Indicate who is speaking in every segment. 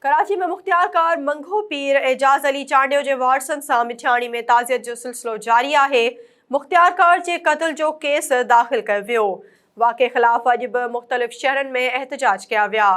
Speaker 1: कराची में मुख्तियार कार मंगो पीर एजाज अली चांडियो जे वारसन सां मिठियाणी में ताज़ियत जो सिलसिलो जारी आहे। मुख्तियार कार जे क़त्ल जो केस दाख़िल कयो वियो। वाक़े ख़िलाफ़ अॼु बि मुख़्तलिफ़ शहरनि में एहतजाज कया विया।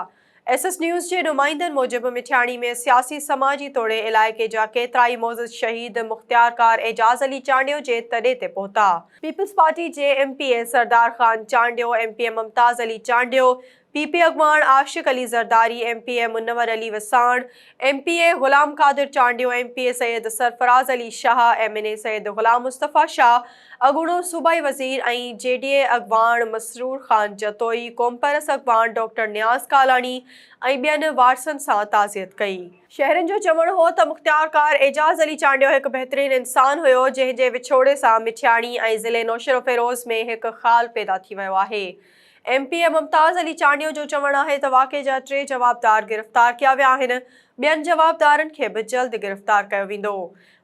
Speaker 1: SS न्यूज़ जे नुमाइंदनि मूजिबि मिठियाणी में सियासी समाजी तोड़े इलाइक़े जा केतिराई मोज़िज़ शहीद मुख्तियार कार एजाज अली चांडियो जे तॾे ते पहुता। पीपल्स पार्टी जे MPA सरदार ख़ान चांडियो, MPA मुमताज़ अली चांडियो, PP अगवान आशिक Ali Zardari, MPA Munawwar Ali Wassan, MPA Ghulam Qadir Chandio, MPA Syed Sarfaraz Ali Shah, MNA Syed गुलाम मुस्तफ़ा शाह, अगूणो सूबाई वज़ीर ऐं JDA अगवान मसरूर ख़ान जतोई, कोमपरस अगवान डॉक्टर नियाज़ कालानी ऐं ॿियनि वारसनि सां ताज़ियत कई। शहरनि जो चवणु हो त मुख्तियार कार एजाज अली चांडियो हिकु बहितरीन इंसान हुयो, जंहिंजे विछोड़े सां मिठियाणी ऐं ज़िले नौशरो फेरोज़ में हिकु ख़ाल पैदा थी वियो आहे। MPA मुमताज़ अली चांडियो जो चवणु आहे त वाक़े जा 3 जवाबदार गिरफ़्तार कया विया आहिनि। ॿियनि जवाबदारनि खे बि जल्द गिरफ़्तार कयो वेंदो।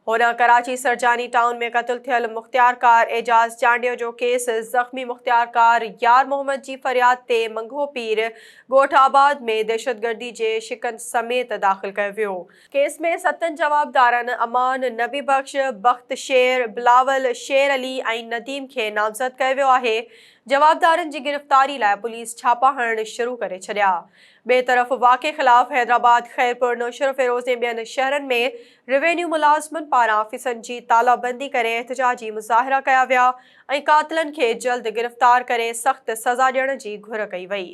Speaker 1: हुन कराची सरजानी टाउन में क़त्ल थियल मुख्तियार कार एजाज चांडियो जो केस ज़ख़्मी मुख्तियार कार यार मोहम्मद जी फ़रियाद ते मंगो पीर ॻोठ आबाद में दहशतगर्दी जे शिकन समेत दाख़िल कयो वियो। केस में 7 जवाबदारनि अमान, नबी बख्श, बख्त शेर, बिलावल, शेर अली ऐं नदीम खे नामज़द कयो वियो आहे। जवाबदारनि जी गिरफ़्तारी लाइ पुलिस छापा हणण शुरू करे छॾिया। ॿिए तरफ़ वाक़े ख़िलाफ़ हैदराबाद, खैरपुर, नौशरो फेरोज़ ऐं ॿियनि शहरनि में रेवेन्यू मुलाज़िमनि पारां ऑफिसनि जी तालाबंदी करे एहतजाजी मुज़ाहिरा कया विया ऐं क़ातिलनि खे जल्द गिरफ़्तार करे सख़्त सज़ा ॾियण जी घुर कई वई।